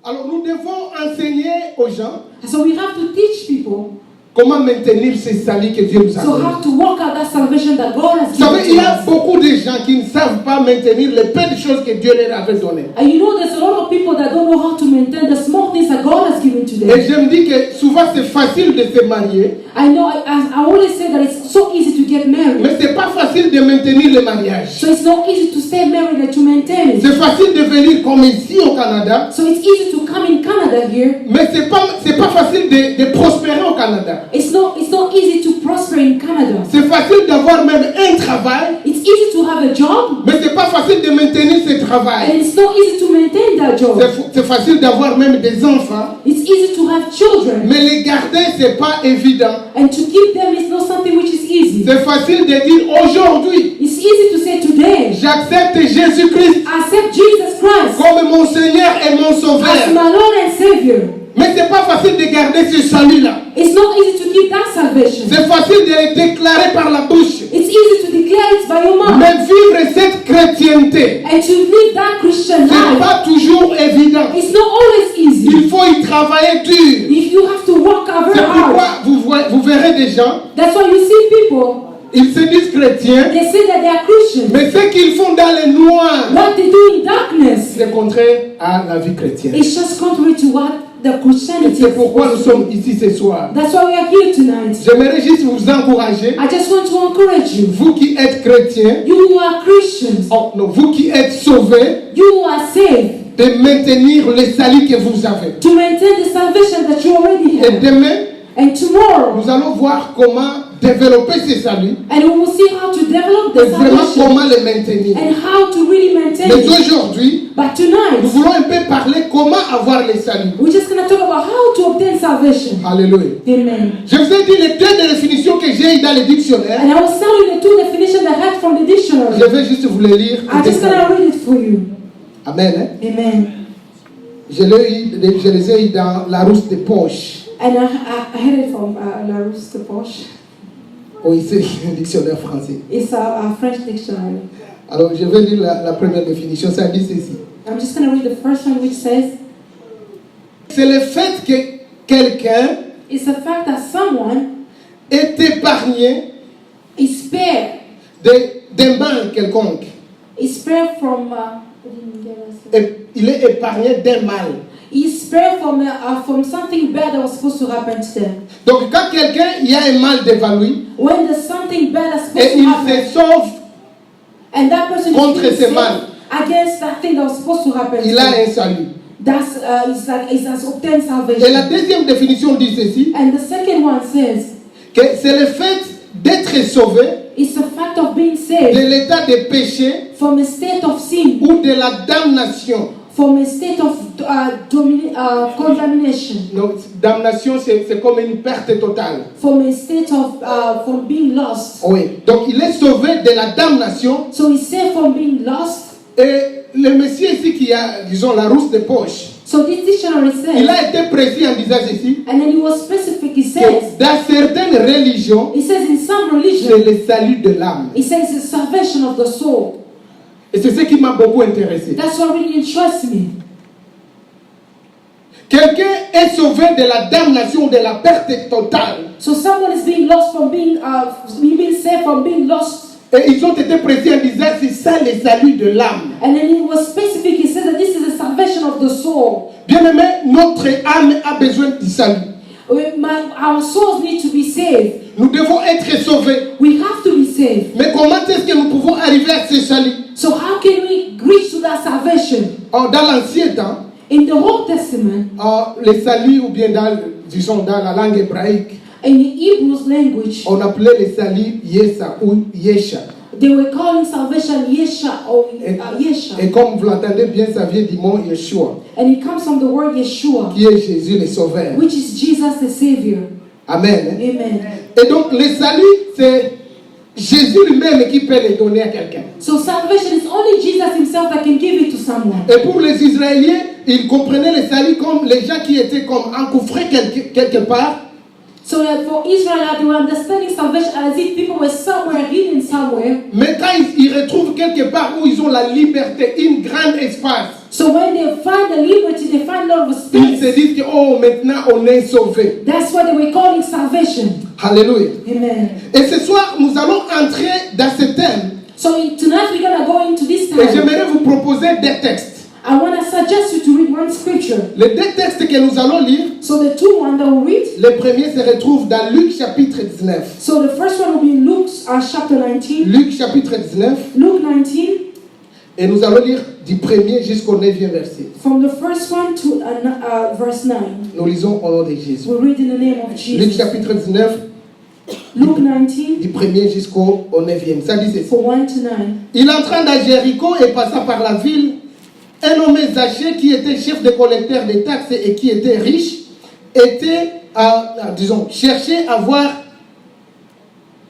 Alors nous devons enseigner aux gens So we have to teach people comment maintenir ce salut que Dieu nous a so donné. how to work out that salvation that God has Vous savez, given il y to a us. beaucoup de gens qui ne savent pas maintenir les peu de choses que Dieu leur avait données. And you know, there's a lot of people that don't know how to maintain the small things that God has given to Et them. je me dis que souvent c'est facile de se marier, I know, I always say that it's so easy to get married. mais c'est pas facile de maintenir le mariage. So it's not easy to stay married and to maintain it. C'est facile de venir comme ici au Canada, So it's easy to come in Canada here. mais c'est pas facile de prospérer au Canada. It's not easy to prosper in Canada. C'est facile d'avoir même un travail, It's easy to have a job, mais c'est pas facile de maintenir ce and travail. it's not easy to maintain that job. C'est facile d'avoir même des enfants, It's easy to have children, mais les garder c'est pas évident. and to keep them is not something which is easy. C'est facile de dire aujourd'hui, It's easy to say today, j'accepte Jésus-Christ accept Jesus Christ comme mon Seigneur et mon as Sauveur. my Lord and Savior. Mais c'est pas facile de garder ce salut-là. It's not easy to keep that salvation. C'est facile de le déclarer par la bouche. It's easy to declare it by your mouth. Mais vivre cette chrétienté, And to live that Christian c'est life, pas toujours évident. it's not always easy. Il faut y travailler dur. If you have to work out C'est very hard. pourquoi vous verrez des gens, That's why you see people, ils se disent chrétiens, they say that they are Christians. mais ce qu'ils font dans le noir, What they do in darkness, c'est contraire à la vie chrétienne. it's just contrary to what the Et Christianity c'est pourquoi nous is supposed sommes ici ce soir. to be. That's why we are here tonight. J'aimerais juste vous encourager, I just want to encourage you. vous qui êtes chrétiens, You who are Christians, oh non, vous qui êtes sauvés, you who are saved, de maintenir le salut que vous avez. to maintain the salvation that you already Et have. demain, And tomorrow, nous allons voir comment développer ce salut and we will see how to develop et the vraiment salvation comment le maintenir. and how to really maintain Mais it. aujourd'hui, But nous tonight, voulons un peu parler comment avoir le salut. we're just going to talk about how to obtain salvation. Alléluia. Amen. Je vous ai dit les deux définitions que j'ai dans le dictionnaire. And I was telling the two definitions that I had from the dictionary. Je vais juste vous les lire. I'm just going to read it for you. Amen. Hein? Amen. Je les ai eu dans la rousse de poche. And I had it from Larousse de Poche. Oui, c'est un dictionnaire français. It's a French dictionary. Alors, je vais lire la première définition. Ça dit ceci. I'm just going to read the first one, which says, C'est le fait que quelqu'un it's the fact that someone est épargné is spared. d'un mal quelconque. Is spared from... Et il est épargné d'un mal. He's spared from something bad that was supposed to happen to them. Donc, quand quelqu'un, il y a un mal devant lui, When there's something bad that's et supposed to il happen, se sauve, and that person is contre being ce saved mal. against that thing that was supposed to happen to il a them, un salut. that's it has obtained Et la salvation. deuxième définition dit ceci, And the second one says, que c'est le fait d'être sauvé it's the fact of being de saved l'état de péché from a state of sin, ou de la damnation. from a state of condemnation, Donc, damnation, c'est comme une perte totale. from a state of from being lost. Oui. Donc, il est sauvé de la damnation. So he's saved from being lost. Et le monsieur ici qui a, disons, la rousse de poche, So this dictionary il says, a été précis en disant ceci, and then he was specific. He que says, dans certaines religions, in some c'est religion, le salut de l'âme. it says the salvation of the soul. Et c'est ce qui m'a beaucoup intéressé. That's what really interests me. Quelqu'un est sauvé de la damnation, de la perte totale. So someone is being lost from being saved from being lost. Et ils ont été précis en disant c'est ça le salut de l'âme. And then it was specific. He said that this is the salvation of the soul. Bien-aimé, notre âme a besoin du salut. Our souls need to be saved. Nous devons être sauvés. We have to be saved. Mais comment est-ce que nous pouvons arriver à ce salut? So how can we reach to that salvation? Dans l'ancien temps, In the Old Testament, le salut, ou bien disons dans la langue hébraïque, in the Hebrew language, on appelait le salut Yesa ou Yesha. they were calling salvation Yesha or Yesha. Et comme vous l'entendez bien, ça vient du mot Yeshua, And it comes from the word Yeshua, qui est Jésus le Sauveur. which is Jesus the Savior. Amen. Amen. Et donc le salut, c'est Jésus lui-même qui peut le donner à quelqu'un. So salvation is only Jesus himself that can give it to someone. Et pour les Israéliens, ils comprenaient le salut comme les gens qui étaient comme encouffrés quelque part. So that for Israel, they were understanding salvation as if people were somewhere hidden somewhere. Mais quand ils retrouvent quelque part où ils ont la liberté, un grand espace. So when they find the liberty, they find a lot of Ils se space. disent que, oh, maintenant on est sauvé. That's what they were calling salvation. Alléluia. Amen. Et ce soir, nous allons entrer dans ce thème. So tonight we're going to go into this Et time. j'aimerais vous proposer des textes. I want to suggest you to read one scripture. Les deux textes que nous allons lire, So the two one that we'll read. le premier se retrouve dans Luc chapitre 19. So the first one will be in Luke chapter 19. Luc chapitre 19. Luke 19, Et nous allons lire du premier jusqu'au 9e verset. from the first one to verse 9. Nous lisons au nom de Jésus. We'll read in the name of Luc Jesus. chapitre 19, Luke 19, du premier jusqu'au 9e. Ça dit ceci. for 1 to 9. Il entra dans Jéricho et passa par la ville. Un nommé Zachée, qui était chef de collecteur des taxes et qui était riche, cherchait à voir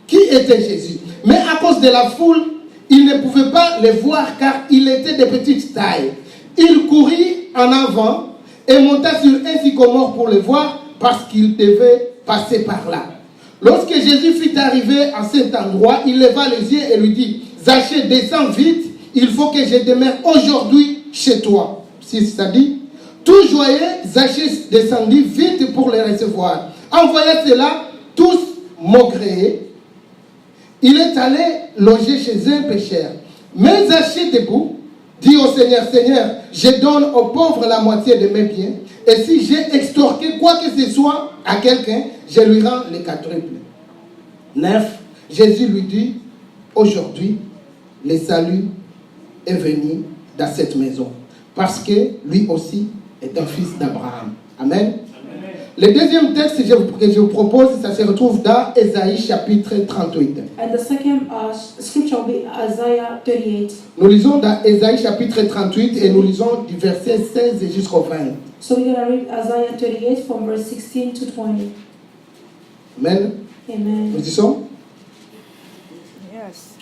qui était Jésus. Mais à cause de la foule, il ne pouvait pas le voir car il était de petite taille. Il courut en avant et monta sur un sycomore pour le voir parce qu'il devait passer par là. Lorsque Jésus fut arrivé à cet endroit, il leva les yeux et lui dit: Zachée, descends vite, il faut que je demeure aujourd'hui chez toi. Si ça dit, tout joyeux, Zachée descendit vite pour les recevoir. En voyant cela, tous maugréaient. Il est allé loger chez un pécheur. Mais Zachée debout, dit au Seigneur: Seigneur, je donne aux pauvres la moitié de mes biens. Et si j'ai extorqué quoi que ce soit à quelqu'un, je lui rends les quadruples. 9. Jésus lui dit: aujourd'hui, le salut est venu dans cette maison, parce que lui aussi est un fils d'Abraham. Amen. Le deuxième texte que je vous propose, ça se retrouve dans Ésaïe chapitre 38. And the second scripture will be Isaiah 38. Nous lisons dans Ésaïe chapitre 38 et nous lisons du verset 16 jusqu'au 20. So we're going to read Isaiah 38 from verse 16 to 20. Amen. Amen. Nous y sommes? Yes.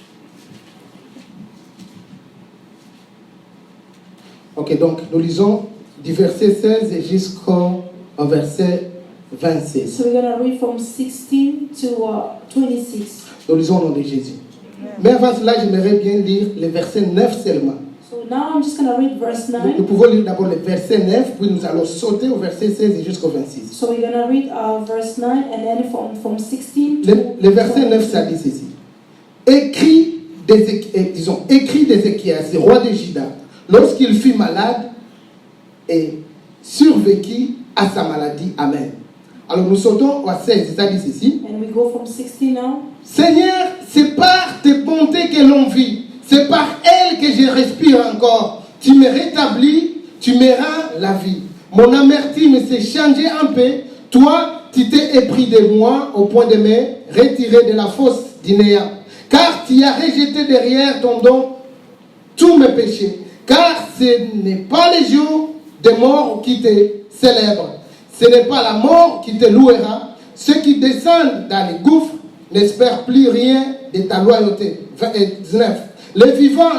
Ok, donc nous lisons du verset 16 jusqu'au verset 26. So we're going to read from 16 to 26. Nous lisons au nom de Jésus. Mais avant cela, j'aimerais bien lire le verset 9 seulement. So now I'm just going to read verse Nous 9. pouvons lire d'abord le verset 9, puis nous allons sauter au verset 16 jusqu'au 26. So we're going to read verse 9 and then from 16 to Le verset 9, ça dit ceci. Écrit d'Ézéchias, roi de Juda, lorsqu'il fut malade et survécut à sa maladie. Amen. Alors nous sautons au 16, ça dit ceci. and we go from 16 now. Seigneur, c'est par tes bontés que l'on vit, c'est par elles que je respire encore. Tu me rétablis, tu me rends la vie. Mon amertume s'est changée en paix. Toi, tu t'es épris de moi au point de me retirer de la fosse du néant. Car tu as rejeté derrière ton don tous mes péchés. Car ce n'est pas les jours de mort qui te célèbrent. Ce n'est pas la mort qui te louera. Ceux qui descendent dans les gouffres n'espèrent plus rien de ta loyauté. 19. Les vivants,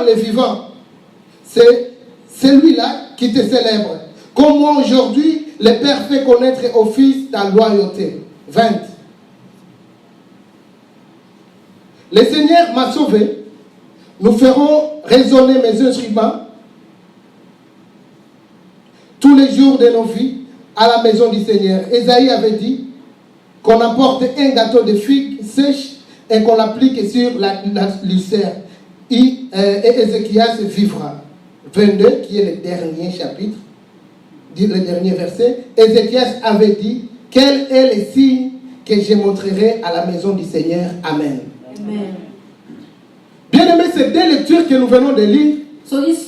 c'est celui-là qui te célèbre. Comme moi aujourd'hui, le Père fait connaître au Fils ta loyauté. 20. Le Seigneur m'a sauvé. Nous ferons résonner mes instruments tous les jours de nos vies à la maison du Seigneur. Ésaïe avait dit qu'on apporte un gâteau de figues sèches et qu'on l'applique sur la lucère. Et Ézéchias vivra. 22, qui est le dernier chapitre, le dernier verset. Ézéchias avait dit: quel est le signe que je montrerai à la maison du Seigneur? Amen. Amen. Bien aimé, c'est deux lectures que nous venons de lire. So this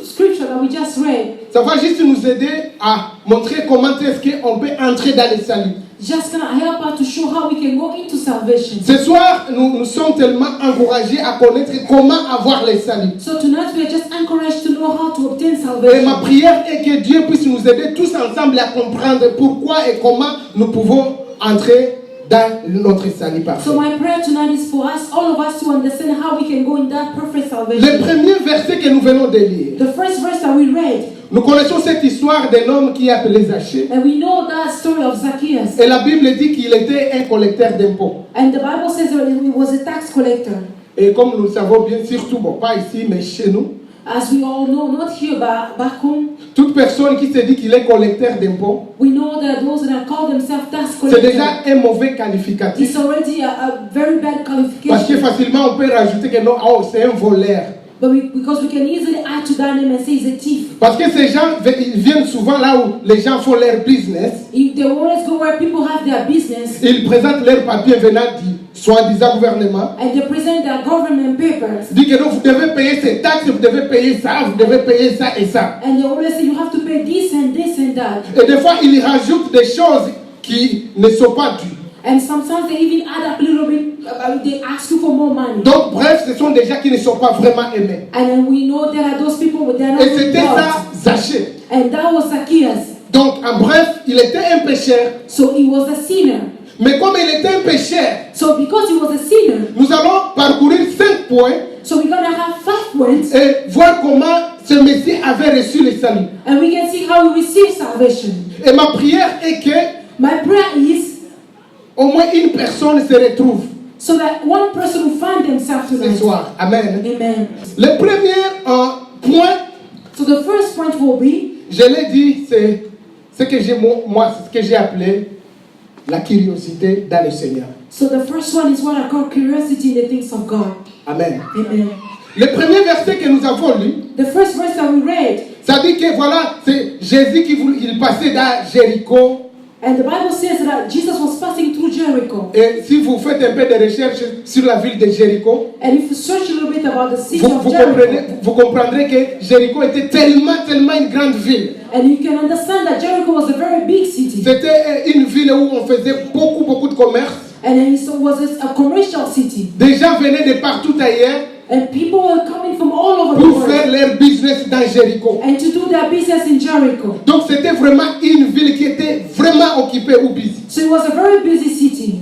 scripture that we just read, Ça va juste nous aider à montrer comment est-ce qu'on peut entrer dans le salut. just gonna help us to show how we can go into salvation. Ce soir, nous sommes tellement encouragés à connaître comment avoir le salut. So tonight we are just encouraged to know how to obtain Et ma salvation. prière est que Dieu puisse nous aider tous ensemble à comprendre pourquoi et comment nous pouvons entrer dans notre salut parfait. So my prayer tonight is for us, all of us, to understand how we can go in that perfect Le salvation. premier verset que nous venons de lire, The first verse that we read, nous connaissons cette histoire d'un homme qui est appelé Zachée. and we know that story of Zacchaeus. Et la Bible dit qu'il était un collecteur d'impôts. And the Bible says that he was a tax collector. Et comme nous le savons bien, surtout, bon, pas ici, mais chez nous, As we all know, not here but back home, Toute personne qui se dit qu'il est collecteur d'impôts, we know that those that call themselves tax c'est collectors, déjà un mauvais qualificatif. it's already a very bad Parce que qualification. facilement on peut rajouter que non, oh, c'est un voleur. Because we can easily add to that name and say he's a thief. Parce que ces gens ils viennent souvent là où les gens font leur business. If they always go where people have their business Ils présentent leurs papiers venant du soi-disant gouvernement. and they present their government papers, Ils disent que non, vous devez payer ces taxes, vous devez payer ça, vous devez payer ça et ça. and they always say you have to pay this and this and that. Et des fois, ils rajoutent des choses qui ne sont pas dues. And sometimes they even add up a little bit, they ask you for more money. Donc, bref, ce sont des gens qui ne sont pas vraiment aimés. And then we know there are those people but they're not Et really c'était loved. ça, Zachée. And that was Zacchaeus. Donc, en bref, il était un pécheur. So he was a sinner. Mais comme il était un pécheur, So because he was a sinner, nous allons parcourir 5 points so we're gonna have 5 points et voir comment ce Messie avait reçu le salut. and we can see how we receive salvation. Et ma prière est que My prayer is au moins une personne se retrouve so that one person will find themselves ce tonight. soir. Amen. Amen. Le premier point, So the first point will be, je l'ai dit, c'est ce que j'ai appelé la curiosité dans le Seigneur. so the first one is what I call curiosity in the things of God. Amen. Amen. Le premier verset que nous avons lu, The first verse that we read, ça dit que voilà, c'est Jésus il passait dans Jéricho. and the Bible says that Jesus was passing through Jericho. Et si vous faites un peu de recherche sur la ville de Jéricho, And if you search a little bit about the city vous, of vous Jericho, comprendrez que Jéricho était tellement une grande ville. and you can understand that Jericho was a very big city. C'était une ville où on faisait beaucoup de commerce. And then it was a commercial city. Des gens venaient de partout ailleurs And people were coming from all over the pour faire world leur business dans Jéricho. and to do their business in Jericho. Donc c'était vraiment une ville qui était vraiment occupée ou busy. So it was a very busy city.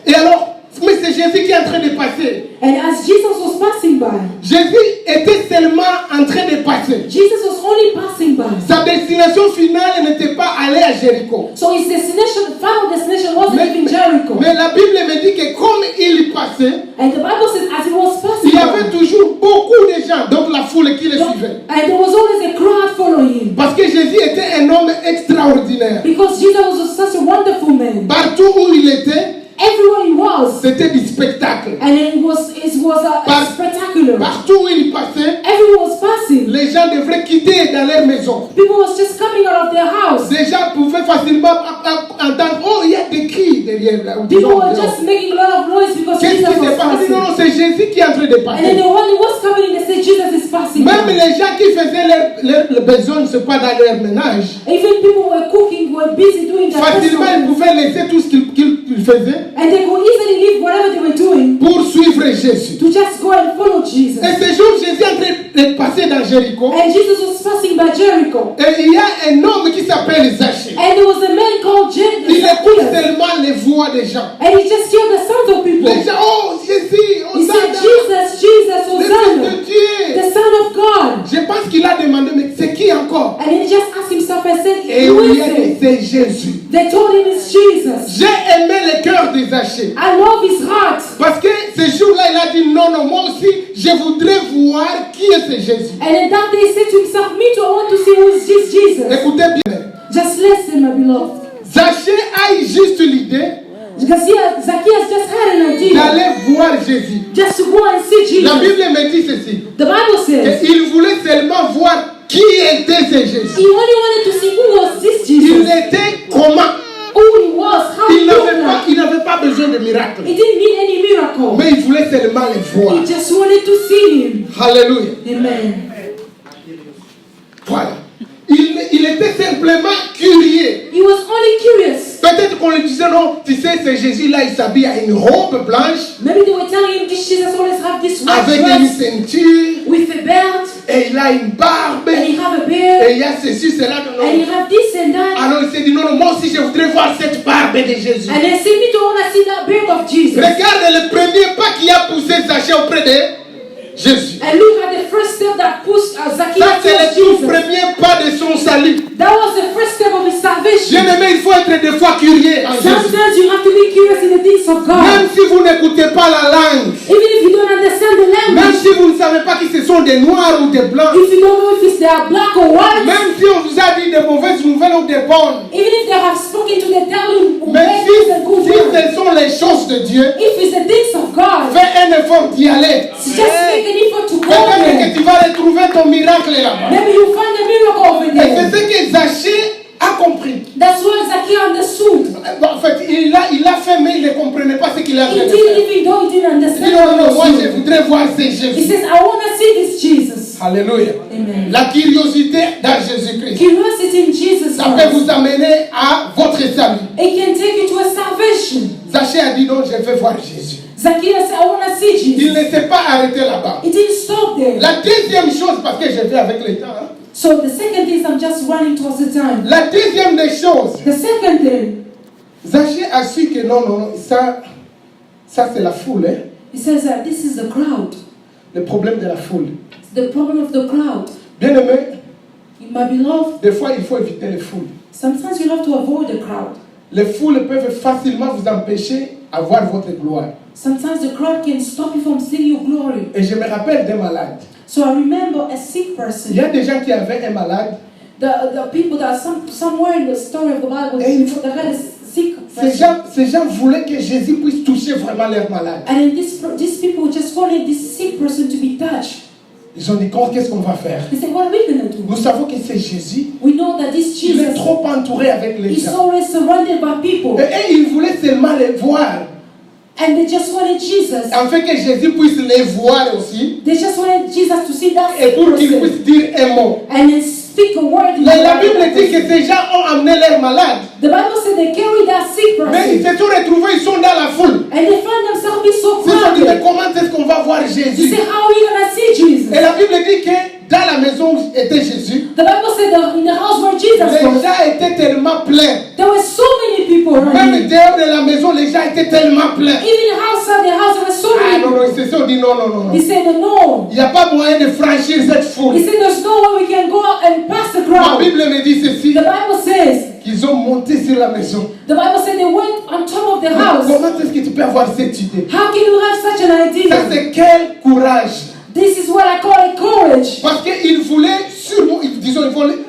Et alors, mais c'est Jésus qui est en train de passer. And as Jesus was passing by, Jésus était seulement en train de passer. Jesus was only passing by. Sa destination finale n'était pas aller à Jéricho. So his final destination wasn't even Jericho. Mais la Bible me dit que comme il passait, And the Bible says as he was il passing y avait by, toujours beaucoup de gens, donc la foule qui le suivait. and there was always a crowd following him. Parce que Jésus était un homme extraordinaire. Because Jesus was such a wonderful man. Partout où il était, Everywhere he was, c'était du spectacle. and it was a spectacular. Partout où il passait, Everyone was passing. les gens devraient quitter dans leur maison. People was just coming out of their house. Les gens pouvaient facilement entendre, oh, il y a des cris derrière là. People were just making a lot of noise because Qu'est-ce Jesus qui was se passe? passing. Non, non, c'est Jésus qui est en train de And then passer. the one who was coming in, they said Jesus is passing. Même by. les gens qui faisaient leur besoin, c'est pas dans leur ménage. Even people were cooking, were busy doing their Facilement, ils personal. pouvaient laisser tout ce qu'ils faisaient And they could easily leave whatever they were doing pour suivre Jésus. to just go and follow Jesus. Et ce jour, Jésus est en train de passer dans Jéricho. And Jesus was passing by Jericho. Et il y a un homme qui s'appelle Zachée. And there was a man called Il écoute Zacchaeus. seulement les voix des gens. And he just heard the sounds of people. Les gens, oh Jésus, He said, Hosanna, Jesus, le Fils Hosanna, de Dieu. the Son of God. Je pense qu'il a demandé, mais c'est qui encore? And he just asked himself and said, Et who il is a dit, it? c'est Jésus. They told him it's Jesus. J'ai aimé le cœur de Zachée. I love his heart. Parce que ce jour-là, il a dit, non, moi aussi, je voudrais voir qui est ce Jésus. And in that day he said to himself, me too, I want to see who is this Jesus. Écoutez bien. Just listen, my beloved. Zachée a eu juste l'idée Zacchaeus just had an idea d'aller voir Jésus. just to go and see La Jesus. Bible me dit ceci. The Bible says Il voulait seulement voir qui était ce Jésus. he only wanted to see who was this Il Jesus, était comment? who he was, how he looked like. Il n'avait pas besoin de miracle. He didn't need any miracle. Mais il voulait seulement les voir. He just wanted to see him. Alléluia. Amen. Voilà. Il était simplement curieux. He was only curious. Peut-être qu'on lui disait, non, tu sais, ce Jésus-là, il s'habille à une robe blanche, Maybe they were telling him this Jesus always have this white avec une dress ceinture, with a belt, et il a une barbe, and he have a et beard, il y a ceci, cela. Non, and he non. have this and that. Alors il s'est dit, non, moi aussi, je voudrais voir cette barbe de Jésus. And they said, me too, I want to see that beard of Jesus. Regarde le premier pas qui a poussé Zachée auprès de Jésus. And look at the first step that pushed Zacchaeus Ça, c'est le towards tout Jesus. premier pas de son salut. That was the first step of his salvation. Bien-aimé, il faut être des fois curieux en Jésus. Sometimes you have to be curious in the things of God. Même si vous n'écoutez pas la langue, Even if you don't understand the même language, si vous ne savez pas qui ce sont sont des noirs ou des blancs, if you don't know if they are black or white, même si on vous a dit des mauvaises nouvelles ou des bonnes, even if they have spoken to the devil, mais bad and good si word, ce sont les choses de Dieu, if it's the things of God, fais un effort d'y aller. just make an effort to go Peut-être there. que tu vas retrouver ton miracle là-bas. Maybe you find a miracle over Et there. c'est ce que Zachée a compris. That's what Zacchaeus understood. En fait, il a fait, mais il ne comprenait pas ce qu'il a He fait. did, even though he didn't Il dit understand. non, what moi he je was doing. voudrais voir ce He Jésus. says, I want to see this Jesus. Alléluia. Amen. La curiosité dans Jésus-Christ, Curiosity in Jesus ça peut Christ. vous amener à votre salut. It can take you to a salvation. Zachée a dit non, je veux voir Jésus. Zacchaeus said, I want to see Il Jesus. ne s'est pas arrêté là-bas. It didn't stop there. La deuxième chose, parce que je vais avec le temps, hein. So the second thing, I'm just running towards the time. La deuxième des choses, The second thing, Zachée a su que non, ça c'est la foule. Hein. he says that this is the crowd. Le problème de la foule. It's the problem of the crowd. Bien aimé, My beloved, des fois il faut éviter les foules. sometimes you have to avoid the crowd. Les foules peuvent facilement vous empêcher d'avoir votre gloire. Sometimes the crowd can stop you from seeing your glory. Et je me rappelle d'un malade. So I remember a sick Il person. y a des gens qui avaient un malade. The people that somewhere in the story of the Bible, Hey. they had a sick Ces person. gens voulaient que Jésus puisse toucher vraiment leur malade. And then these people just wanted this sick person to be touched. Ils ont dit, qu'est-ce qu'on va faire? They said, what are we going to do? Nous savons que c'est Jésus. We know that this Il est Jesus trop entouré avec les is gens. always surrounded by people. Et ils voulaient seulement les voir. And they just wanted Jesus. Afin que Jésus puisse les voir aussi. They just wanted Jesus to see that Et sick pour qu'il person. puisse dire un mot. And then speak a word. in La the Bible dit que ces gens ont amené leur malade. The Bible said they carried that sick Mais ils person. se sont retrouvés, ils sont dans la foule. And they found themselves being so Ils se sont dit, mais crowded. comment est-ce qu'on va voir They Jésus? said, how are we going to see Jesus? Et la Bible dit que dans la maison où était Jésus, The Bible said that in the house where Jesus les was, gens étaient tellement pleins. there were so many people around Même him. dehors de la maison, les gens étaient tellement pleins. Even outside the house, there were so Ah many non, people. non, ils se sont dit non. He said, no. Il n'y a pas moyen de franchir cette foule. He said, there's no way we can go out and pass the La crowd. Bible me dit ceci, The Bible says, qu'ils ont monté sur la maison. the Bible said they went on top of the Mais house. comment est-ce que tu peux avoir cette idée? How can you have such an Ça idea? c'est quel courage. This is what I call a courage. Parce qu'ils voulaient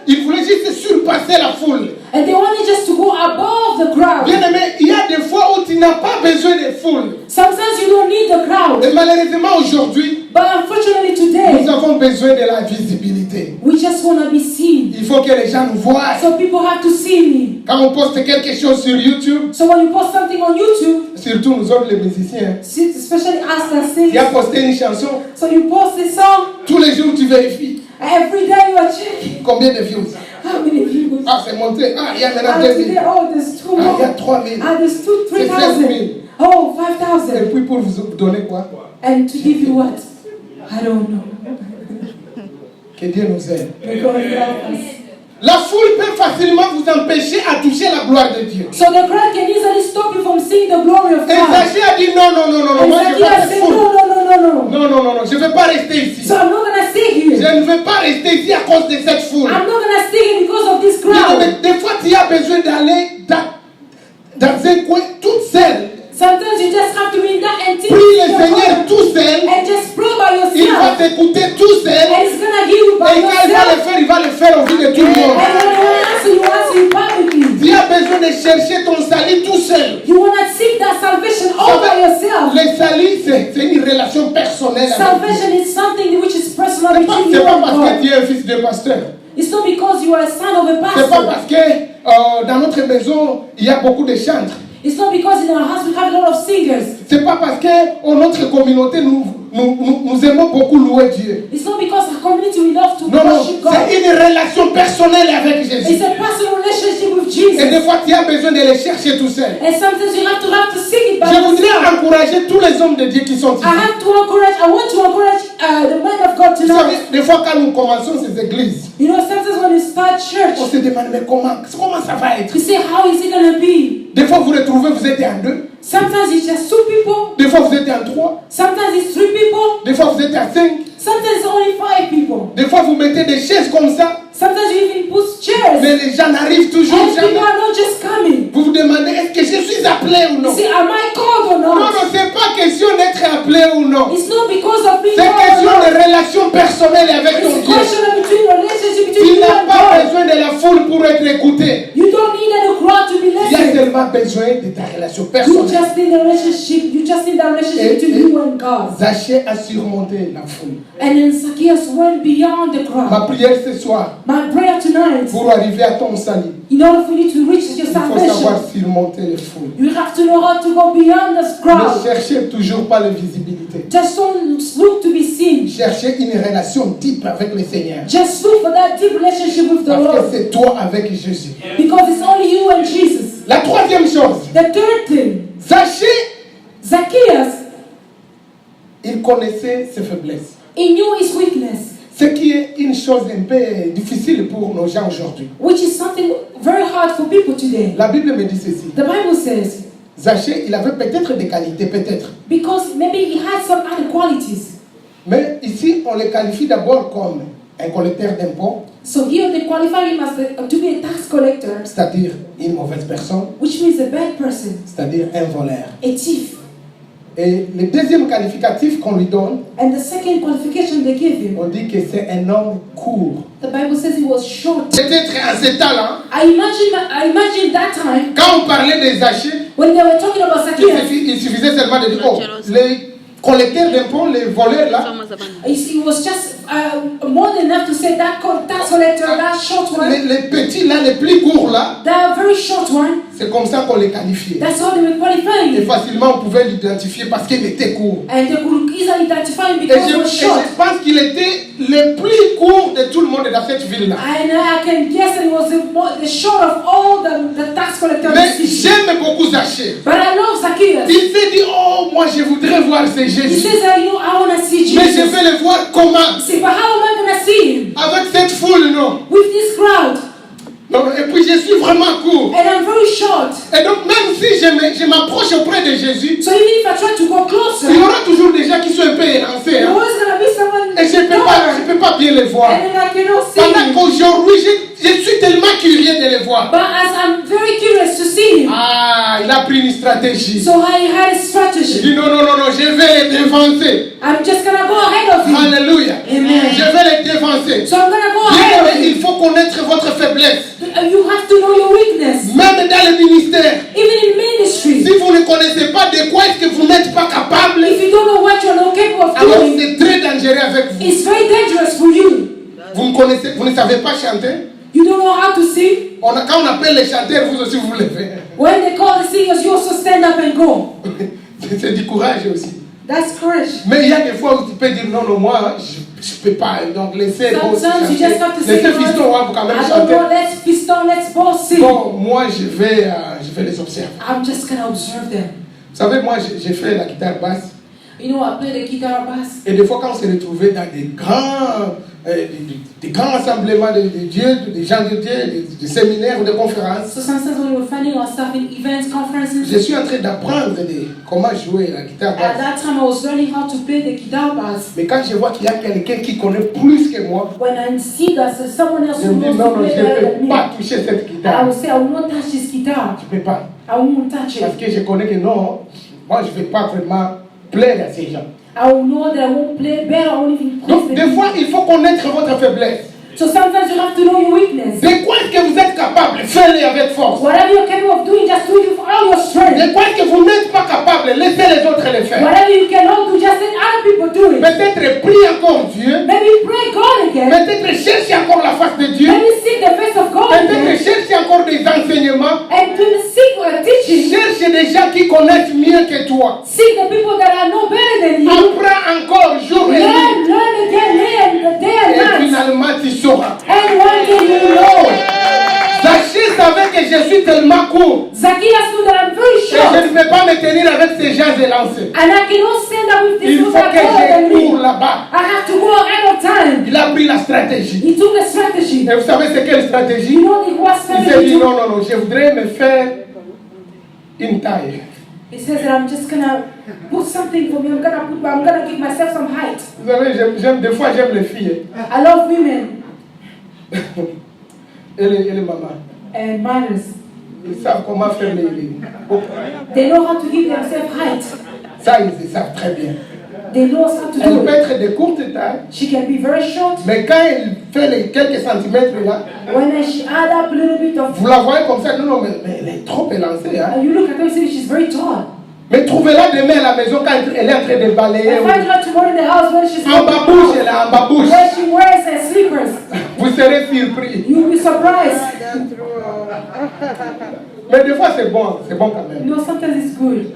ils voulaient juste surpasser la foule. And they wanted just to go above the crowd. Bien aimé, il y a des fois où tu n'as pas besoin de foule. Sometimes you don't need the crowd. Et malheureusement aujourd'hui, But unfortunately today, nous avons besoin de la visibilité. we just want to be seen. Il faut que les gens nous voient. So people have to see me. Quand on poste quelque chose sur YouTube, So when you post something on YouTube, surtout nous autres les musiciens, especially us that il sing, y a posté une chanson, so you post a song, tous les jours tu vérifies every day you are checking combien de views. how many views. Ah, c'est monté. Ah, il y a maintenant And 2000. today, oh, there's two Ah, il y a more. 3000. Ah, there's two, C'est 3,000. Oh, Et 5,000. puis pour vous donner quoi? And to give you what? I don't know. Que Dieu nous aide. May God help us. La foule peut facilement vous empêcher à toucher la gloire de Dieu. So the crowd can easily stop you from seeing the glory of Et God. Zachée a dit non, And moi je ne veux pas Zacchaeus de said, foule. no. Je ne veux pas rester ici. So I'm not going to stay Je here. ne veux pas rester ici à cause de cette foule. I'm not going to stay here because of this Mais crowd. des fois, tu as besoin d'aller dans un coin toute seule. Sometimes you just have to be in that empty Prie le your Seigneur heart tout seul. and just pray by Il va yourself. t'écouter tout seul. And it's going to give you by Et quand yourself. il va le faire au vu de tout le monde. And when you answer, you answer you publicly. Tu as besoin de chercher ton salut tout seul. You want to seek that salvation all by yourself. Le salut, c'est une relation personnelle avec Dieu. Salvation is something which is personal between C'est you pas and parce que God. tu es un fils de pasteur. It's not because you are a son of a C'est pas pastor. parce que dans notre maison, il y a beaucoup de chantres. It's not because in our house we have a lot of singers. C'est pas parce que dans notre communauté, nous aimons beaucoup louer Dieu. It's not because our community we love to Non, worship God. c'est une relation personnelle avec Jésus. It's a personal relationship with Et Jesus. des fois, tu as besoin de les chercher tout seul. And sometimes you have to seek it by Je voudrais yourself. encourager tous les hommes de Dieu qui sont ici. I want to encourage the men of God Vous savez, tonight. des fois, quand nous commençons ces églises, You know, sometimes when you start church, on se demande, mais comment ça va être? you say, how is it going to be? Des fois, vous retrouvez, vous êtes en 2. Sometimes it's just 2 people. Des fois, vous êtes en 3. Sometimes it's 3 people. Des fois, vous êtes à 5. Sometimes it's only 5 people. Des fois, vous mettez des chaises comme ça. Sometimes you even put chairs. Mais les gens n'arrivent toujours And people jamais. are not just coming. Vous vous demandez, est-ce que je suis appelé ou You non? say, am I called or Non, not? c'est pas question d'être appelé plaît ou non. It's not because of being C'est God question alone. de relation personnelle avec ton It's a Dieu. question of between relationship Tu between you n'as and pas God. besoin de la foule pour être écouté. You don't need any crowd to be Tu as listening. seulement besoin de ta relation You personnelle. just need a relationship. You just need a relationship between you and God. Zachée a surmonté la foule. And then Zacchaeus went beyond the Ma crowd. prière ce soir, My prayer tonight, pour arriver à ton salut, in order for you to reach your il faut savoir salvation, surmonter les foules. you have to know how to go beyond this Ne crowd. cherchez toujours pas la visibilité. Just don't look to be seen. Cherchez une relation deep avec le Seigneur. Just look for that deep relationship with the Parce que Lord. c'est toi avec Jésus. Because it's only you and Jesus. La troisième chose, The third thing, Zachée, Zacchaeus, il connaissait ses faiblesses. he knew his weakness, Ce qui est une chose un peu difficile pour nos gens aujourd'hui. which is something very hard for people today. La Bible me dit ceci. The Bible says, Zachée, il avait peut-être des qualités, peut-être. because maybe he had some other qualities. Mais ici, on le qualifie d'abord comme un collecteur d'impôts, So here they qualify him as to be a tax collector, c'est-à-dire une mauvaise personne, which means a bad person, c'est-à-dire un voleur. a thief. Et le deuxième qualificatif qu'on lui donne, And the second qualification they give him, on dit que c'est un homme court. the Bible says he was short. Peut-être à ce temps-là, I imagine that time quand on parlait des Zachée, when they were talking about Zacchaeus. il suffisait seulement de dire, oh, les collecteurs d'impôts, les voleurs là, It was just more than enough to say that tax collector, that short one, les petits là, les plus courts là, that very short one, c'est comme ça qu'on les qualifiait. that's how they were qualifying Et him. facilement on pouvait l'identifier parce qu'il était court. And they could easily identify him Et because he je was short. pense qu'il était le plus court de tout le monde dans cette ville-là. And I can guess that he was the short of all the tax collectors. Mais j'aime beaucoup Zachée. But I love Zacchaeus. Il s'est dit, oh, moi je voudrais voir ce He Jésus. says that, you know, I want to see Mais je Jesus. vais le voir comment? See, but how am I going to see him? Avec cette foule, non. With this crowd. Non, et puis je suis vraiment court. And I'm very short. Et donc même si je m'approche auprès de Jésus, So even if I try to go closer, il y aura toujours des gens qui sont un peu élancés. there's Hein. always going to be someone Et je ne peux pas bien les voir. and then I cannot see Pendant him. qu'aujourd'hui, je suis tellement curieux de les voir. But as I'm very curious to see him, Ah, il a pris une stratégie. so I had a Il strategy. dit non, je vais les dévancer. I'm just going to go ahead of him. Alléluia. Amen. Je vais les dévancer. So I'm going to go Bien ahead of aimé, him. il faut connaître votre faiblesse. You have to know your weakness. Même dans le ministère. Even in ministry, Si vous ne connaissez pas de quoi est-ce que vous n'êtes pas capable, if you don't know what you're not capable of alors doing, c'est très dangereux avec vous. it's very dangerous for you. Vous ne savez pas chanter. You don't know how to sing. Quand on appelle les chanteurs, vous aussi vous levez. When they call the singers, you also stand up and go. C'est du courage aussi. That's courage. Mais il y a des fois où tu peux dire non, moi je ne peux pas. Donc laissez vos Sometimes you just have to say, laissez Fiston pour quand même I don't chanter. know, let's piston, let's both sing. Bon, moi je vais les observer. I'm just going to observe them. Vous savez, moi j'ai fait la guitare basse. You know, I play the guitar bass. Et des fois quand on s'est retrouvés dans des grands rassemblements de Dieu, des gens de Dieu, des séminaires ou des conférences, So sometimes when we're finding ourselves in events, conferences, je suis en train d'apprendre comment jouer la guitare at basse. that time I was learning how to play the guitar bass. Mais quand je vois qu'il y a quelqu'un qui connaît plus que moi, When I see that someone else je who me dis knows non, to je play ne better than peux me, pas toucher cette I guitare. will say, I will not touch this guitar. Je ne peux pas. I won't touch Parce it. que je connais que non, moi je ne vais pas vraiment plaire à ces gens. I will know that I won't play better, I won't even please Donc the des people. fois, il faut connaître votre faiblesse. So sometimes you have to know your weakness. De quoi est-ce que vous êtes capable? Faites-le avec force. Whatever you're capable of doing, just do it with all your strength. De quoi est-ce que vous n'êtes pas capable? Laissez les autres le faire. Whatever you cannot do, just let other people do it. Peut-être prie encore Dieu. Maybe pray God again. Peut-être cherchez encore la face de Dieu. Maybe seek the face of God Peut-être again. cherchez encore des enseignements. And to seek teaching. Cherche des gens qui connaissent mieux que toi. Seek the people that are no better than you. Apprends encore jour et nuit. Learn again, day and Et night. finalement, tu sauras. And one day you know. Zachée savait que je suis tellement court. Zacchaeus knew that I'm very Et je short. ne peux pas me tenir avec ces gens élancés. And I cannot stand up with Il these faut people that que are taller than je cours me. là-bas. I have to go ahead of time. Il a pris la stratégie. He took a strategy. Et vous savez c'est quelle stratégie? You know what Il s'est strategy dit he took? non, je voudrais me faire une taille. He says that I'm just gonna put something for me. I'm gonna give myself some height. Vous savez, des fois j'aime les filles. I love women Et les mamans. and mothers. Ils savent comment faire les... They know how to give themselves height. Ça, ils savent très bien. They know how to Elle do peut it. être de courte taille, She can be very short. mais quand elle fait les quelques centimètres là, When she add up a little bit of, vous la voyez comme ça, non, mais elle est trop élancée. Hein? and you look at her and say she's very tall. Mais trouvez-la demain à la maison quand elle est en train de balayer. I find her tomorrow in the house when she's En babouche, elle est en babouche. where she wears her slippers. Vous serez surpris. You'll be surprised. Mais des fois, c'est bon quand même. You know, sometimes it's good.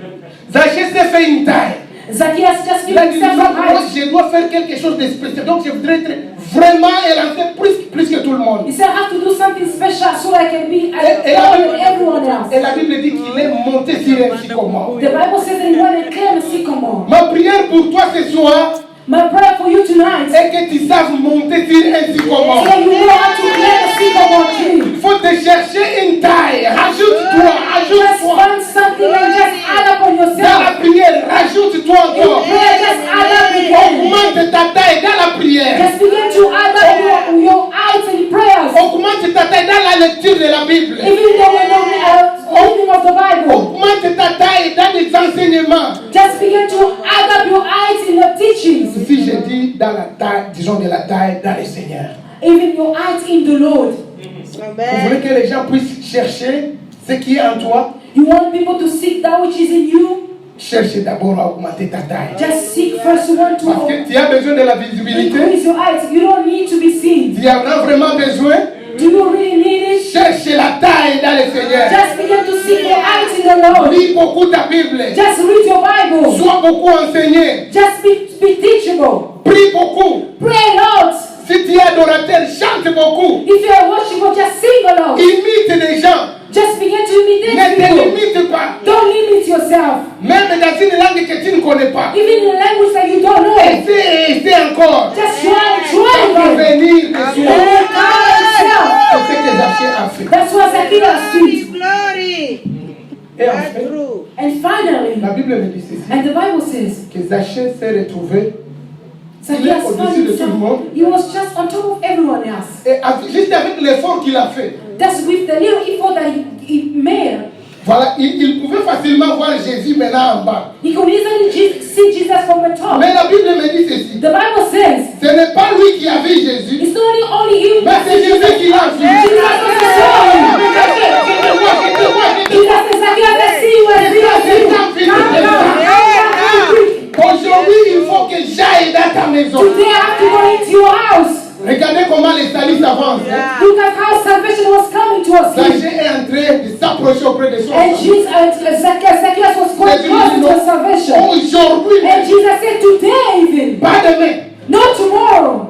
Zaché s'est fait une taille. Zacchaeus just Il a given dit, himself moi, a height. je dois faire quelque chose de spécial. Donc, je voudrais être vraiment élancé plus que tout le monde. He said, I have to do something special so I can be Et taller than everyone else. la Bible dit qu'il est monté sur un sycomore. The Bible says that he went and climbed a sycamore. Ma prière pour toi ce soir My prayer for you tonight is est que tu saches monter sur un sycomore. that you know how to climb a sycamore tree. Il faut te chercher une taille. Rajoute-toi, Just ajoute-toi. find something and just add up on Dans yourself. la prière, rajoute-toi In encore. prayer, just add up again. Augmente ta taille dans la prière. Just begin to add up your heights in prayers. Augmente ta taille dans la lecture de la Bible. Even though we know the reading of the Bible. Augmente ta taille dans les enseignements. Just begin to add up your heights in the teachings. Si je dis dans la taille, disons de la taille dans le Seigneur. Even your heights in the Lord. Vous voulez que les gens puissent chercher ce qui est en toi? You want people to seek that which is in you? Cherche d'abord à augmenter ta taille. Just seek first. You want Parce que to tu as besoin de la visibilité. increase your heights. You don't need to be seen. Tu en as vraiment besoin. Do you really need it? Cherche la taille dans le Seigneur. Just begin to seek your heights in the Lord. Lis beaucoup ta Bible. Just read your Bible. Sois beaucoup enseigné. Just be teachable. Prie beaucoup. Pray loud. Si tu es adorateur, chante beaucoup. If you are worshiper, just sing aloud. Imite les gens. Just begin to Ne imitate te people. limite pas. Don't limit yourself. Même dans une langue que tu ne connais pas. Even in a language that you don't know. Essaie encore. Just try On va again. venir le And soir. then calm yourself. C'est ce que Zaché a fait. That's what Zacchaeus did. Glory. Et enfin, True. And finally, la Bible me dit ceci. and the Bible says, Que Zaché s'est retrouvé. Zacchaeus found au-dessus de tout le monde. himself. He was just on top of everyone else. Et juste avec l'effort qu'il a fait. That's with the little effort that he made. Voilà, il pouvait facilement voir Jésus maintenant en bas. He could easily see Jesus from the top. Mais la Bible me dit ceci. The Bible says, Ce n'est pas lui qui a vu Jésus, it's not only him, mais c'est Jésus qui l'a vu. Jesus also saw him. Jesus says, Zacchaeus, I see you, I see you. Calm down. Aujourd'hui, il faut que j'aille dans ta maison. Today I have to go into your house. Regardez comment les salis avancent. Look at how salvation was coming to us. Zaché est en train de s'approcher auprès de son And salut. Jesus, Zacchaeus was going closer to his salvation. Aujourd'hui, And Jesus said, today even, pas demain. not tomorrow.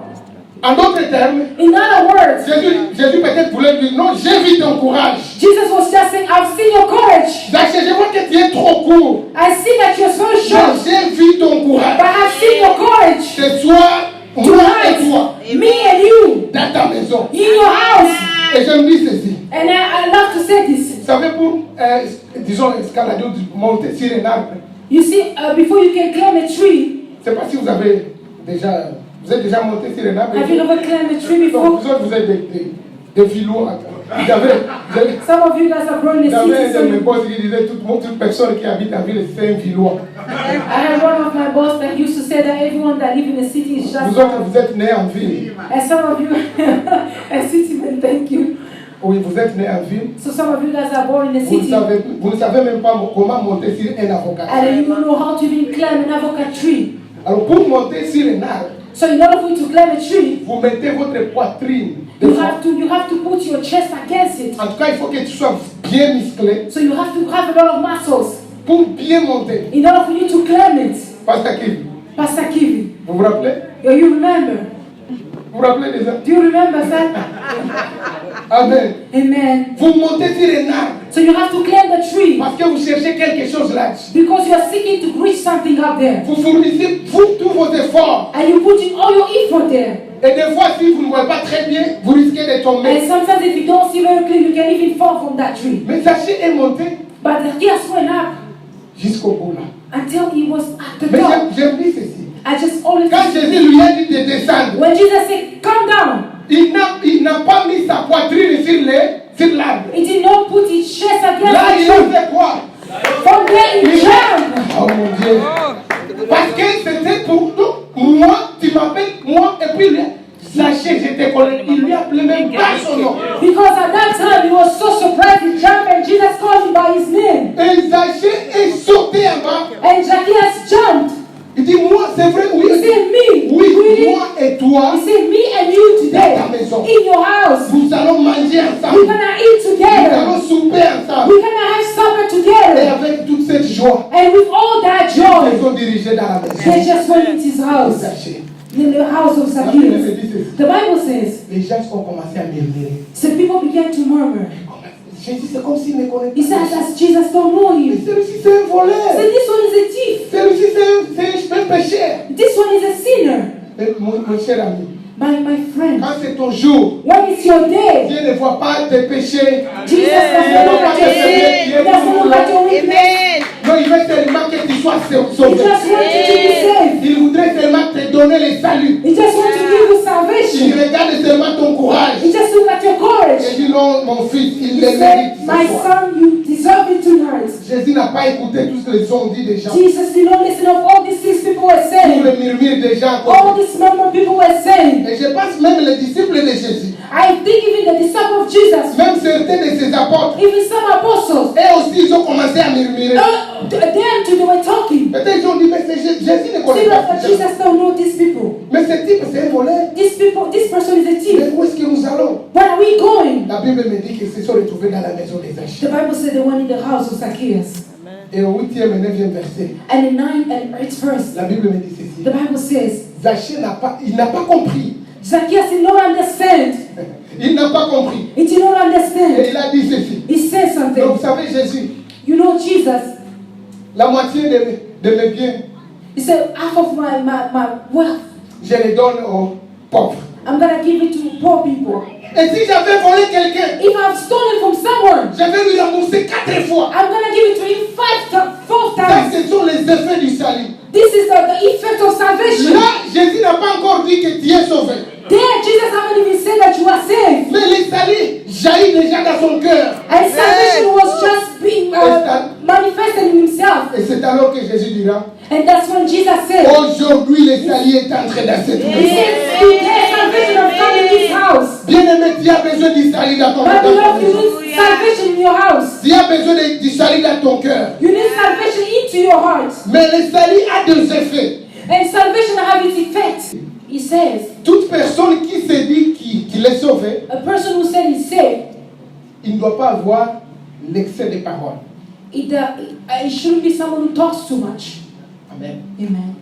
En d'autres termes, In other words, Jésus peut-être voulait dire non, j'ai vu ton courage. Jesus was just saying, I've seen your courage. Zaché, je vois que tu es trop court. I see that you're so Mais short, j'ai vu ton courage. but I've seen your courage. Ce soir, moi et toi, Tonight, me and you, dans ta maison. in your house. Et je me dis ceci. And I love to say this. Vous savez, pour, disons, escalader ou monter sur un arbre, You see, before you can climb a tree, je ne sais pas si vous êtes déjà monté sur un arbre. have you ever climbed a tree Donc, before? vous autres, vous êtes des filous. Some of you guys are growing the J'avais city. un de mes So boss qui disait toute personne qui habite en ville, c'est un villois. I had one of my boss that used to say that everyone that lives in the city is just. Vous autres, vous êtes nés en ville. And some of you, a city man, thank you. Oui, vous êtes nés en ville. So some of you guys are born in the Vous city. ne savez même pas comment monter sur un avocat. And you don't know how to even climb an avocado tree. Alors, pour monter sur un arbre, So in order for you to climb a tree, vous mettez votre poitrine. you have to put your chest against it. En tout cas, il faut que tu sois bien musclé So you have to have a lot of muscles pour bien monter. in order for you to climb it. Pasteur Kiv, Pastor Kivi, vous vous rappelez? you remember? Vous vous rappelez déjà? Do you remember that? Amen. Amen. Vous montez sur un arbre So you have to climb the tree parce que vous cherchez quelque chose là-dessus. because you are seeking to reach something up there. Vous fournissez tous vos efforts. And you put in all your effort there. Et des fois, si vous ne voyez pas très bien, vous risquez de tomber. And sometimes if you don't see very clear, you can even fall from that tree. Mais Zaché est monté But Zacchaeus went up jusqu'au bout là. until he was at the Mais top. j'aime dire ceci. I just always Quand Jésus lui a dit de descendre, when Jesus said, come down, il n'a pas mis sa poitrine sur l'arbre. he did not put his chest Là, against il the a tree. fait quoi? From there he jumped. Oh mon Dieu. Parce que c'était pour puis Zachée, j'étais collé, il lui appelait même pas son nom. Because at that time he was so surprised he jumped and Jesus called him by his name. Et Zachée est sauté en bas. And Zacchaeus jumped. Il dit, moi, c'est vrai, oui. He said, me, Oui, really? moi et toi, He said, me and you today, dans ta maison. in your house, nous allons manger we're ensemble. gonna eat Nous together. allons souper ensemble. We're gonna have supper Et together. avec toute cette joie, And with all that ils joy, sont dirigés dans la they maison. just went into his house, Zachée. in the house of La Bible me Zacchaeus. dit ceci. The Bible says, Les gens ont commencé à murmurer. so people began to murmur. Jésus, c'est comme s'il ne connaît He pas. says, as Jesus don't know Mais him. celui-ci, c'est un He voleur. said, this one is a thief. Celui-ci, c'est un pécheur. This one is a sinner. Mais mon cher ami, My friend, quand c'est ton jour, when it's your day, Dieu ne voit pas tes péchés. Jesus does not look at your sin. He doesn't look at your weakness. Non, il veut seulement que tu sois He sauvé. just wants you to be saved. Il voudrait seulement te donner le salut. He just wants to give you Il salvation. regarde seulement ton courage. He just look at your Et courage. dit non, mon fils, He il le mérite. said, ce my soir. son, you deserve it tonight. Jésus n'a pas écouté tout ce que les ont dit des gens. Jesus did not listen of all these things people were Tout saying. le murmure des gens. All these murmur people were saying. Et je pense même les disciples de Jésus, I think even the disciples of Jesus, même certains de ses apôtres, even some apostles, eux aussi ils ont commencé à murmurer. them too, they were talking. Peut-être ils ont dit, mais Jésus ne connaît See, pas but ces gens. Jesus don't know these people. Mais ce type, c'est un voleur. This person is a Mais thief. où est-ce que nous allons? Where are we going? La Bible me dit qu'ils se sont retrouvés dans la maison des The Zachée. Bible said they went in the house of Zacchaeus. Et au 8e et 9e verset, And in 9 and 8th verse, la Bible me dit ceci. the Bible says, Zachée il n'a pas compris. Zacchaeus did not understand. Il n'a pas compris. He did not Et understand. il a dit ceci. He said Donc, something. vous savez, Jésus, You know, Jesus, la moitié de mes biens, he said, half of my wealth, je les donne aux pauvres. I'm going to give it to poor people. Et si j'avais volé quelqu'un, If I've stolen from someone, je vais lui rembourser 4 fois. I'm going to give it to him 4 Ça, times. ce sont les effets du salut. This is the effect of salvation. Là, Jésus n'a pas encore dit que tu es sauvé. There, Jesus haven't even said that you are saved. Mais le salut jaillit déjà dans son cœur. And salvation was just being manifested in himself. Et c'est alors que Jésus dira, And that's when Jesus said, aujourd'hui le salut est entré dans cette He maison. said, today salvation has come in this house. Bien-aimé, tu as besoin du salut dans ton But cœur. beloved, you need salvation in your house. Tu as besoin du salut dans ton cœur. You need salvation into your heart. Mais le salut a deux effets. And salvation have its effect. He says, Toute personne qui se dit qu'il est sauvé, a person who said he's saved, il ne doit pas avoir l'excès de paroles. it shouldn't be someone who talks too much. Amen. Amen.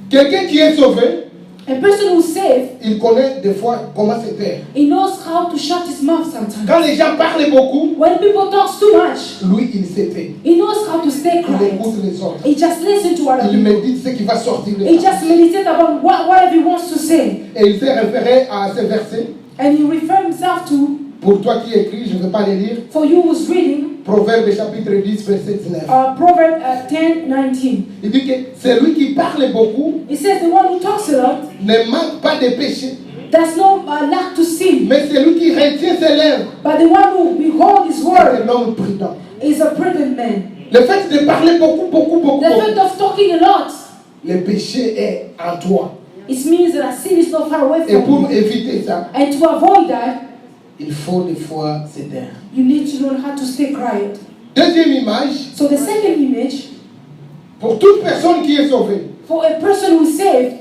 Quelqu'un qui est sauvé, A person who's saved, il connaît des fois comment se taire. he knows how to shut his mouth sometimes. Quand les gens parlent beaucoup, When people talk too much, lui, il se tait. he knows how to stay Il quiet. écoute les autres. He just listens to other Il people. médite ce qui va sortir de He sa just bouche. meditates about whatever he wants to say. Et il s'est référé à ce verset. And he refers himself to, Pour toi qui écris, je ne vais pas les lire. for you who's reading, Proverbe chapitre 10, verset 19. Proverbs 10:19. Il dit que celui qui parle beaucoup It says the one who talks a lot ne manque pas de péché. does not lack to sin, Mais celui qui retient ses lèvres but the one who behold his est word un homme prudent. is a prudent man. Le fait de parler beaucoup, beaucoup, The fact of talking a lot, le péché est en toi. it means that sin is not far away Et pour from you. éviter ça, And to avoid that, il faut des fois se taire. you need to learn how to stay quiet. Deuxième image, So the second image, pour toute personne qui est sauvée, for a person who is saved,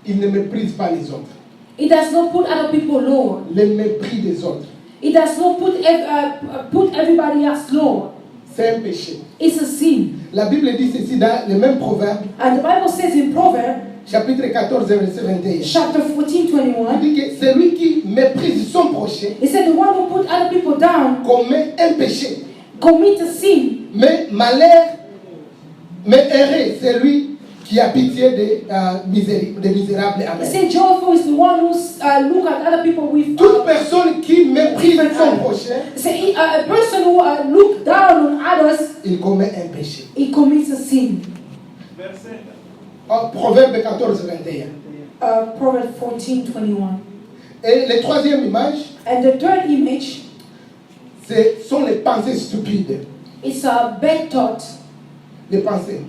il ne méprise pas les autres. it does not put other people lower. Le mépris des autres, It does not put everybody else lower. c'est un péché. It's a sin. La Bible dit ceci dans le même proverbe, And the Bible says in Proverbs chapitre 14, verset 21. chapter 14:21, Il dit que celui qui méprise son prochain it said the one who put other people down commet un péché. commit a sin. Mais malheur, mais heureux, c'est lui qui a pitié des misérables. It Amen. said joyful is the one who look at other people with. Toute personne qui méprise son prochain, Say a person who look down on others, il commet un péché. he commits a sin. Proverbe 14, 21. Proverbs 14:21. Et la troisième image, And the third image, ce sont les pensées stupides. it's a bad thought. Les pensées.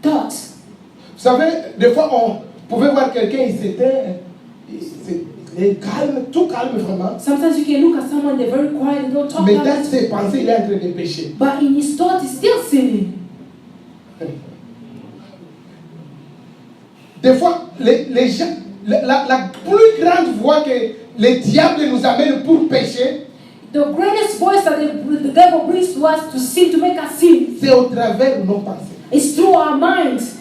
Thoughts. Vous savez, des fois, Vous pouvez voir quelqu'un, il s'éteint, il est calme, tout calme vraiment. Sometimes you can look at someone, they're very quiet, they don't talk Mais that dans much. ses pensées, il est en train de pécher. But in his thought, he's still sinning. Des fois, les gens, la plus grande voie que le diable nous amène pour pécher, The greatest voice that the devil brings to us to sin, to make us sin, c'est au travers de nos pensées. is through our minds.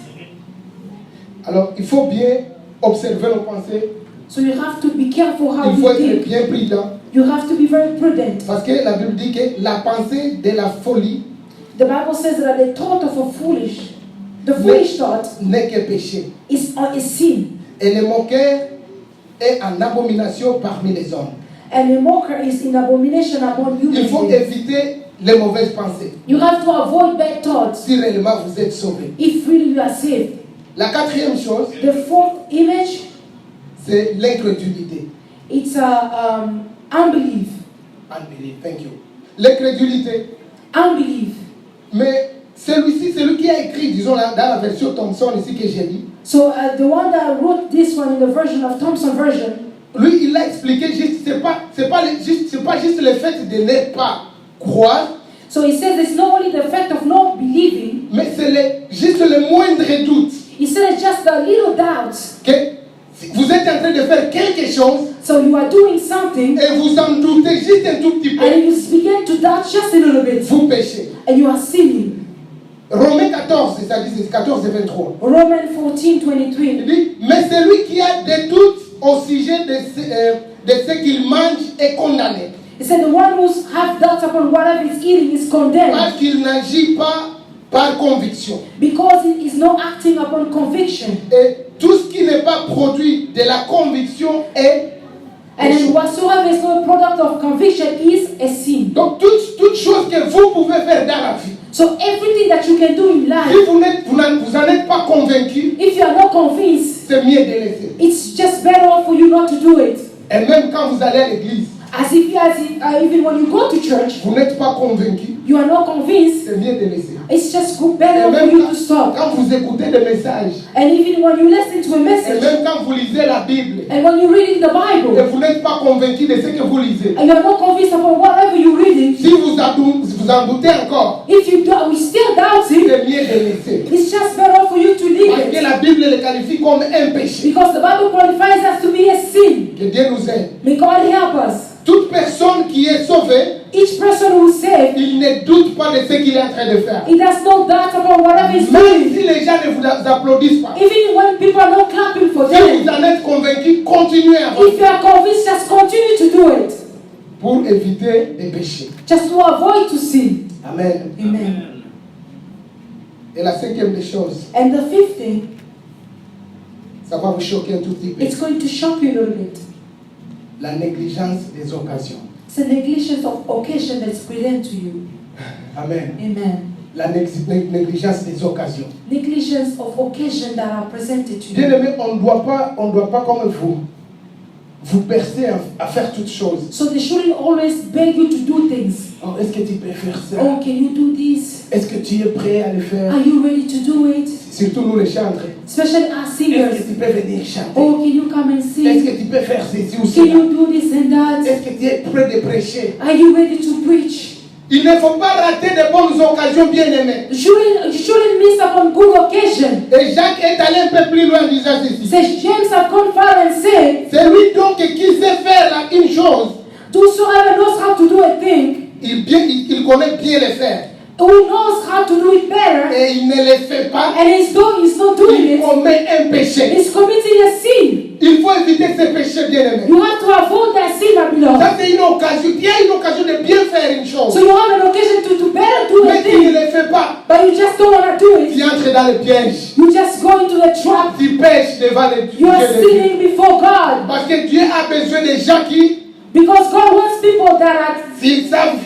Alors, il faut bien observer nos pensées. So you have to be careful how Il faut you être think. bien prudent. You have to be very prudent. Parce que la Bible dit que la pensée de la folie The Bible says that the thought of a foolish thought n'est que péché. is sin. Et le moqueur est en abomination parmi les hommes. And a mocker is in abomination among you. Il faut éviter les mauvaises pensées. You have to avoid bad thoughts Si réellement vous êtes sauvés. if really you are saved. La quatrième chose, The fourth image, c'est l'incrédulité. it's unbelief. Unbelief, thank you. L'incrédulité. Unbelief. Mais celui-ci, c'est lui qui a écrit, disons dans la version Thompson ici que j'ai lu. So the one that wrote this one in the version of Thompson version, Lui, il a expliqué juste, c'est pas juste le fait de ne pas croire, so he says it's not only the fact of not believing, mais c'est juste le moindre doute he said it's just a little doubt. que vous êtes en train de faire quelque chose So you are doing something et vous en doutez juste un tout petit peu, and you begin to doubt just a little bit vous péchez. and you are sinning. Romains 14, ça dit c'est 14 et 23. Romans 14:23. Il dit, mais celui qui a des doutes au sujet de ce qu'il mange est condamné. He said the one who has doubts upon whatever he's eating is condemned Parce qu'il n'agit pas par conviction. because he is not acting upon conviction. Et tout ce qui n'est pas produit de la conviction est And then whatsoever is not a product of conviction is a sin. donc toute chose que vous pouvez faire dans la vie. So everything that you can do in life, Si vous n'en êtes pas convaincu, if you are not convinced, c'est mieux de laisser. it's just better for you not to do it. Et même quand vous allez à l'église, Even when you go to church, vous n'êtes pas convaincu, you are not convinced, c'est mieux de laisser. it's just Et better for même you to stop. quand vous écoutez des messages, And even when you listen to a et message, même quand vous lisez la Bible, and when you read the et Bible, vous n'êtes pas convaincu de ce que vous lisez, and you are not convinced about whatever you read, si vous en doutez encore, if you still doubt it, c'est mieux de laisser. it's just better for you to leave Parce que it. la Bible le qualifie comme un péché. Because the Bible qualifies us to be a sin. Que Dieu nous aide. May God help us. Toute personne qui est sauvée, Each person who is saved, il ne doute pas de ce qu'il est en train de faire. he does not doubt about whatever he's Même doing. si les gens ne vous applaudissent pas, Even when people are not clapping for si them, vous en êtes convaincu, continuez à if avancer you are convinced, just continue to do it. pour éviter les péchés. Just to avoid to sin. Amen. Amen. Et la cinquième des choses, And the fifth thing, ça va vous choquer un tout petit peu. it's going to shock you a little bit. La négligence des occasions. It's a negligence of occasion that's present to you. Amen. Amen. La négligence des occasions. Negligence of occasion that are presented to Bien you. aimé, on ne doit pas comme vous percer à faire toutes choses. So they shouldn't always beg you to do things. Oh, est-ce que tu peux faire ça? Oh, can you do this? Est-ce que tu es prêt à le faire? Are you ready to do it? Surtout nous les chantres. Especially as Est-ce que singers. tu peux venir chanter? Oh, can you come and Est-ce sing? que tu peux faire ceci ou Can cela? you do this and that? Est-ce que tu es prêt de prêcher? Are you ready to preach? Il ne faut pas rater de bonnes occasions, bien aimés. You shouldn't miss upon good occasion. Et Jacques est allé un peu plus loin en disant ceci. Says James have gone far and said, C'est lui donc qui sait faire une chose. whosoever knows how to do a thing, Il connaît bien le faire. who knows how to do it better, Et il ne le fait pas. and he's not doing Il it, commet un péché. is committing a sin. Il faut éviter ce péché, bien aimé. You have to avoid that sin, my beloved. Ça, c'est une occasion. Il y a une occasion de bien faire une chose. So you have an occasion to better do a Mais tu ne thing, le fais pas. but you just don't want to do Tu it. entres dans le piège. You just go into the trap. Tu pêches devant le You are Dieu de Dieu. sinning before God. Parce que Dieu a besoin de gens qui, Because God wants people that are s'ils savent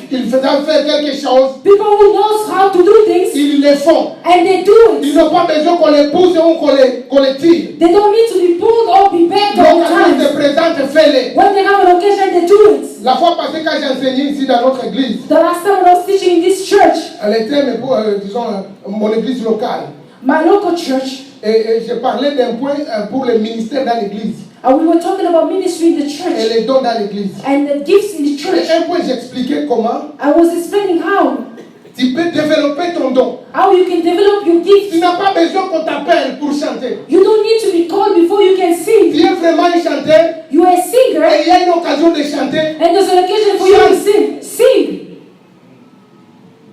faire quelque chose, people who knows how to do things, ils le font. and they do Ils it. n'ont pas besoin qu'on les pousse ou qu'on les tire. They don't need to be pulled or be begged all Donc, the quand ils time. se présentent, fais-les. When they have an occasion, they do it. La fois passée, quand j'ai enseigné ici dans notre église, The last time I was teaching in this church, elle était, mais pour, disons, mon église locale, my local church, Et je parlais d'un point pour le ministère dans l'église. And we were talking about ministry in the Et church les dons dans l'église. and the gifts in the Et church. un point, j'expliquais comment I was explaining how tu peux développer ton don. you can develop your Tu gifts. n'as pas besoin qu'on t'appelle pour chanter. You don't need to be called before you can sing. Tu es vraiment un chanteur You are a et singer, il y a une occasion de chanter. and there's an occasion for you to sing. Sing,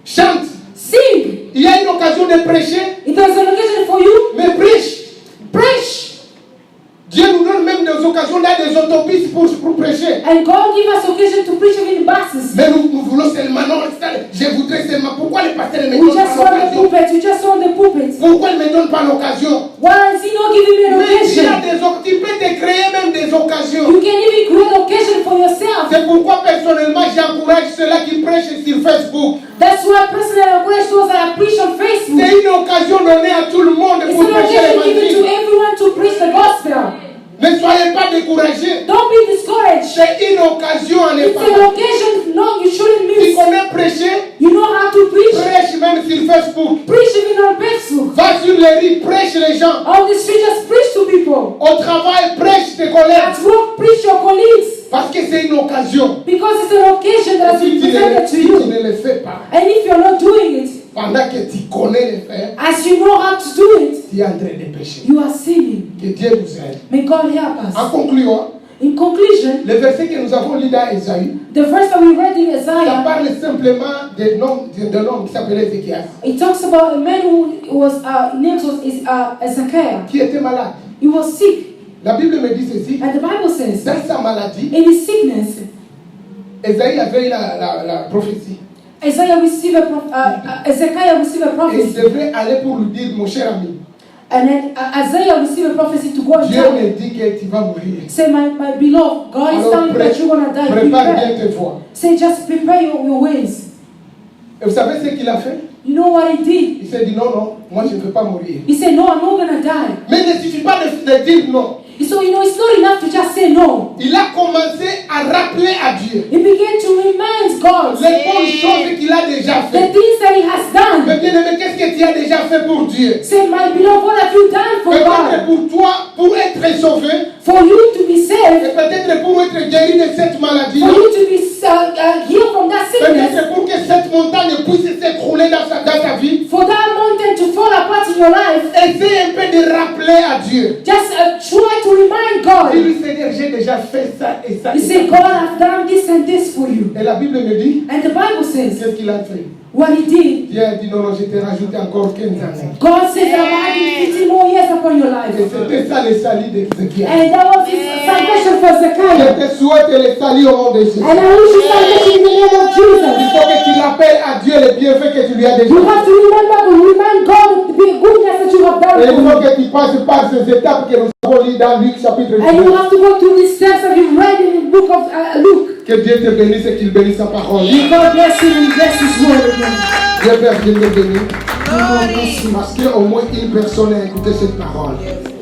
Chante. sing. Il y a une occasion de prêcher, If there's an occasion for you, mais prêche. preach. Dieu nous donne même des occasions dans des autopistes pour prêcher. And God give us occasion to preach even in buses. Mais nous voulons seulement, non, je voudrais seulement. Pourquoi les pasteurs ne me We donnent just pas want the l'occasion? pulpit. We just want the pulpit. Pourquoi ils ne me donnent pas l'occasion? Why is He not giving me an Mais il y a occasion? tu peux te créer même des occasions. You can even create occasion for yourself. C'est pourquoi personnellement j'encourage ceux-là qui prêchent sur Facebook. That's why personally I encourage those that I preach on Facebook. C'est une occasion donnée à tout le monde It's pour an prêcher occasion given to l'évangile. everyone to preach the gospel. Ne soyez pas découragés. Don't be discouraged. C'est une occasion à ne It's pas an rater. occasion no, you shouldn't Tu miss. connais prêcher? You know how to preach. Prêche même sur Facebook. Preach even on Facebook. Va sur les rues, prêche les gens. On the street, just preach to people. Au travail, prêche tes collègues. At work, preach your colleagues. Parce que c'est une occasion. Because it's an occasion that has Si been tu presented to si tu you. ne le fais pas, And if you're not doing it, pendant que tu connais le faire, as you know how to do it, tu es en train de pécher. you are sinning. Que Dieu nous aide. May God help En us. concluant, In conclusion, le verset que nous avons lu dans Esaïe, the verse that we read in ça Isaiah, parle simplement d'un homme qui s'appelait Ézéchias, it talks about a man who was named was Ezekiel. qui était malade. He was sick, La Bible me dit ceci, and the Bible says, dans sa maladie, in his sickness, Esaïe avait la prophétie. Ezekiel received a Et il prophecy, devrait aller pour lui dire, mon cher ami, and then Isaiah received a prophecy to go and Dieu tell me him, dit que tu vas mourir. say, my beloved, God is Alors telling me that you're gonna die. prépare bien Prepare. tes voies. Say, just prepare your ways. Et vous savez ce qu'il a fait? You know what he did? Il s'est dit, non, moi je ne veux pas mourir. He said, no, I'm not gonna die. Mais il ne suffit pas de dire non. So, you know, it's not enough to just say no. Il a commencé à rappeler à Dieu He began to remind God les bonnes choses qu'il a déjà the fait. things that he has done. Mais bien aimé, qu'est-ce que tu as déjà fait pour Dieu? Say, my beloved, what have you done for Peut-être God? pour toi, pour être sauvé, For you to be et saved, peut-être pour être guéri de cette maladie. for you to be healed from that sickness, Peut-être pour que cette montagne puisse s'écrouler dans ta vie. for that mountain to fall apart in your life. Essaye un peu de rappeler à Dieu. Just try to remind God. Dis-lui, Seigneur, j'ai déjà fait ça et ça. You Et say, ça. God has done this and this for you. Et la Bible me dit, And the Bible says, qu'est-ce qu'il a fait? what he did, Dieu a dit, non, je t'ai rajouté encore 15 années. God says, I'm adding 50 more years upon your Et life. c'était ça le salut d'Ézéchiel. And that was his salvation for Je Zechariah. te souhaite le salut au nom de Jésus. And I wish you salvation in the name of Il Jesus. faut que tu rappelles à Dieu les bienfaits que tu lui as déjà You fait. have to remind God the goodness that you have done Et il for faut him. que tu passes par ces étapes que nous avons lues dans Luc chapitre And you 19. have to go through these steps that you read in the book of Luke. Que Dieu te bénisse et qu'il bénisse sa parole. May God bless you and bless His word again. Dieu Père, Dieu te bénisse. May God bless you. Parce qu'au moins une personne a écouté cette parole.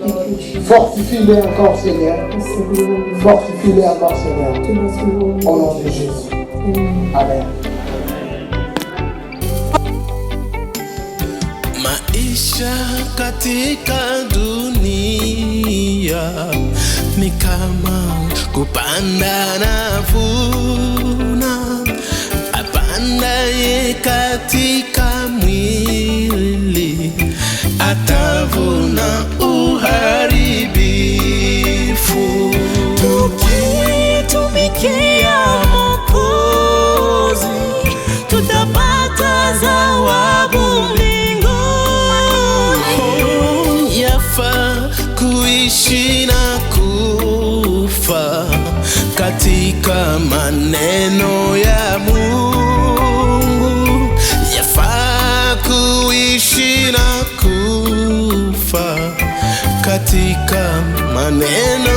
Thank you, Jesus. Fortifie-les encore, Seigneur. Blessed be your name. Fortifie-les encore, Seigneur. To bless be your name. Au nom de Jésus. Amen. Amen. Maisha katika dunia ni kama kupanda na vuna, apandaye katika mwili atavuna uharibifu. Tukitumikia Mwokozi tutapata zawabu mbinguni. Yafaa kuishi na kufa katika maneno ya Mungu. Yafaa kuishi na kufa katika maneno